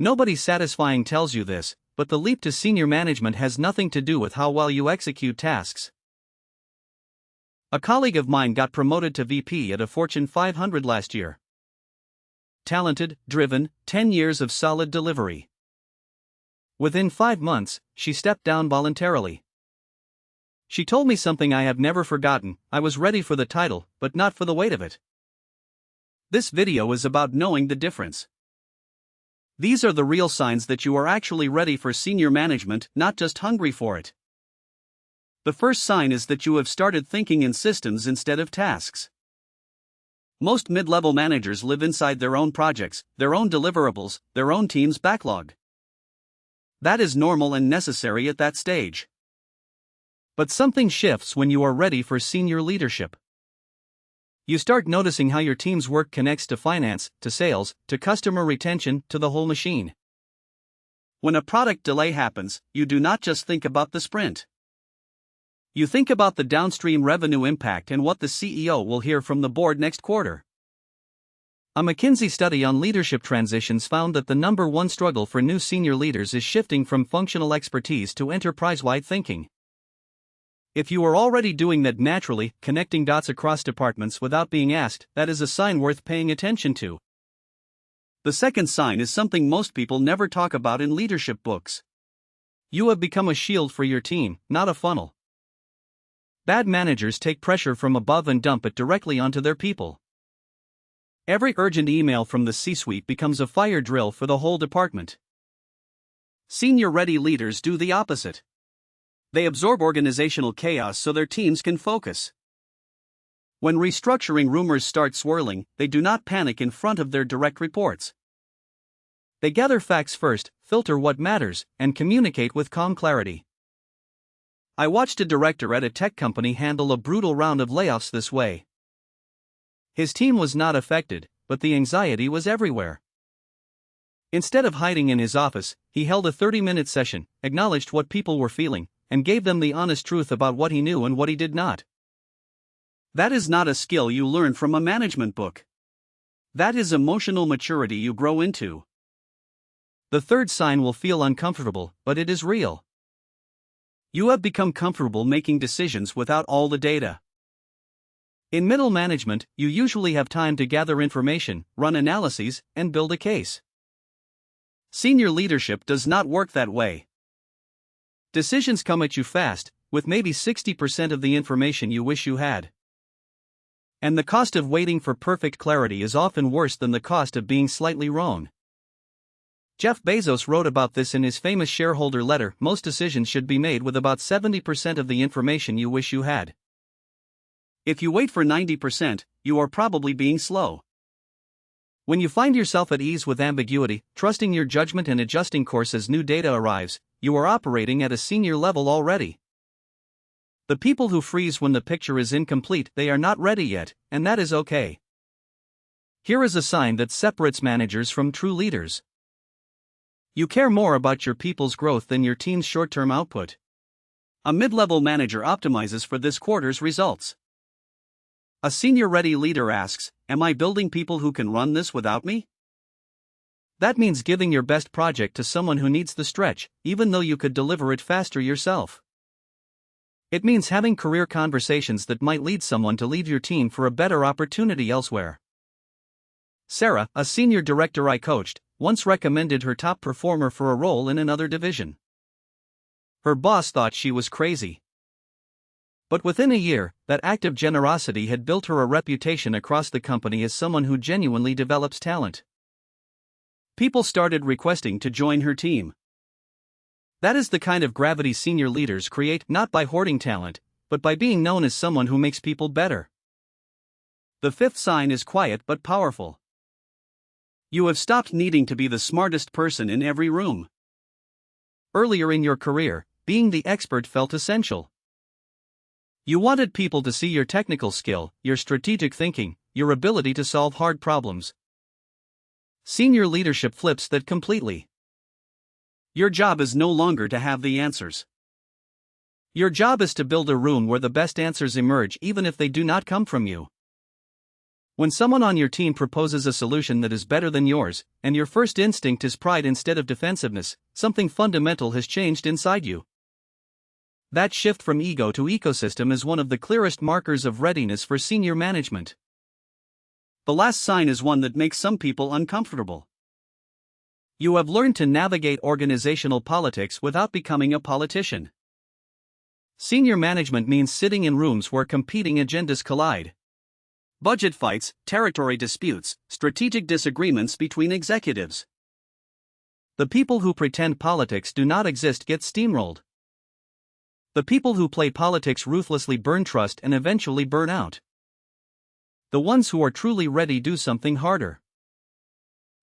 Nobody satisfying tells you this, but the leap to senior management has nothing to do with how well you execute tasks. A colleague of mine got promoted to VP at a Fortune 500 last year. Talented, driven, 10 years of solid delivery. Within 5 months, she stepped down voluntarily. She told me something I have never forgotten: I was ready for the title, but not for the weight of it. This video is about knowing the difference. These are the real signs that you are actually ready for senior management, not just hungry for it. The first sign is that you have started thinking in systems instead of tasks. Most mid-level managers live inside their own projects, their own deliverables, their own team's backlog. That is normal and necessary at that stage. But something shifts when you are ready for senior leadership. You start noticing how your team's work connects to finance, to sales, to customer retention, to the whole machine. When a product delay happens, you do not just think about the sprint. You think about the downstream revenue impact and what the CEO will hear from the board next quarter. A McKinsey study on leadership transitions found that the number one struggle for new senior leaders is shifting from functional expertise to enterprise-wide thinking. If you are already doing that naturally, connecting dots across departments without being asked, that is a sign worth paying attention to. The second sign is something most people never talk about in leadership books. You have become a shield for your team, not a funnel. Bad managers take pressure from above and dump it directly onto their people. Every urgent email from the C-suite becomes a fire drill for the whole department. Senior-ready leaders do the opposite. They absorb organizational chaos so their teams can focus. When restructuring rumors start swirling, they do not panic in front of their direct reports. They gather facts first, filter what matters, and communicate with calm clarity. I watched a director at a tech company handle a brutal round of layoffs this way. His team was not affected, but the anxiety was everywhere. Instead of hiding in his office, he held a 30-minute session, acknowledged what people were feeling, and gave them the honest truth about what he knew and what he did not. That is not a skill you learn from a management book. That is emotional maturity you grow into. The third sign will feel uncomfortable, but it is real. You have become comfortable making decisions without all the data. In middle management, you usually have time to gather information, run analyses, and build a case. Senior leadership does not work that way. Decisions come at you fast, with maybe 60% of the information you wish you had. And the cost of waiting for perfect clarity is often worse than the cost of being slightly wrong. Jeff Bezos wrote about this in his famous shareholder letter: most decisions should be made with about 70% of the information you wish you had. If you wait for 90%, you are probably being slow. When you find yourself at ease with ambiguity, trusting your judgment and adjusting course as new data arrives, you are operating at a senior level already. The people who freeze when the picture is incomplete, they are not ready yet, and that is okay. Here is a sign that separates managers from true leaders. You care more about your people's growth than your team's short-term output. A mid-level manager optimizes for this quarter's results. A senior-ready leader asks, "Am I building people who can run this without me?" That means giving your best project to someone who needs the stretch, even though you could deliver it faster yourself. It means having career conversations that might lead someone to leave your team for a better opportunity elsewhere. Sarah, a senior director I coached, once recommended her top performer for a role in another division. Her boss thought she was crazy. But within a year, that act of generosity had built her a reputation across the company as someone who genuinely develops talent. People started requesting to join her team. That is the kind of gravity senior leaders create, not by hoarding talent, but by being known as someone who makes people better. The fifth sign is quiet but powerful. You have stopped needing to be the smartest person in every room. Earlier in your career, being the expert felt essential. You wanted people to see your technical skill, your strategic thinking, your ability to solve hard problems. Senior leadership flips that completely. Your job is no longer to have the answers. Your job is to build a room where the best answers emerge even if they do not come from you. When someone on your team proposes a solution that is better than yours, and your first instinct is pride instead of defensiveness, something fundamental has changed inside you. That shift from ego to ecosystem is one of the clearest markers of readiness for senior management. The last sign is one that makes some people uncomfortable. You have learned to navigate organizational politics without becoming a politician. Senior management means sitting in rooms where competing agendas collide. Budget fights, territory disputes, strategic disagreements between executives. The people who pretend politics do not exist get steamrolled. The people who play politics ruthlessly burn trust and eventually burn out. The ones who are truly ready do something harder.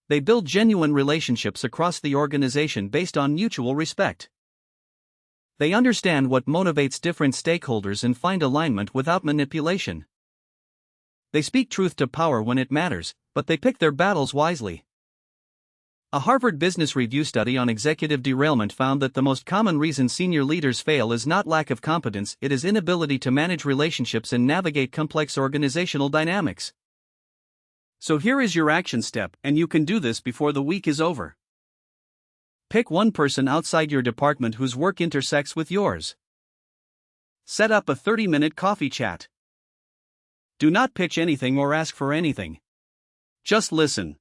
They build genuine relationships across the organization based on mutual respect. They understand what motivates different stakeholders and find alignment without manipulation. They speak truth to power when it matters, but they pick their battles wisely. A Harvard Business Review study on executive derailment found that the most common reason senior leaders fail is not lack of competence, it is inability to manage relationships and navigate complex organizational dynamics. So here is your action step, and you can do this before the week is over. Pick one person outside your department whose work intersects with yours. Set up a 30-minute coffee chat. Do not pitch anything or ask for anything. Just listen.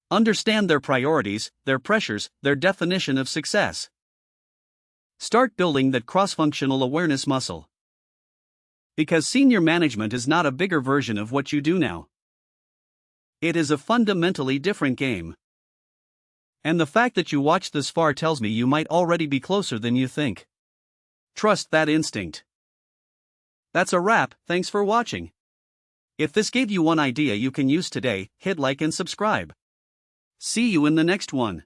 Understand their priorities, their pressures, their definition of success. Start building that cross-functional awareness muscle. Because senior management is not a bigger version of what you do now. It is a fundamentally different game. And the fact that you watched this far tells me you might already be closer than you think. Trust that instinct. That's a wrap, thanks for watching. If this gave you one idea you can use today, hit like and subscribe. See you in the next one.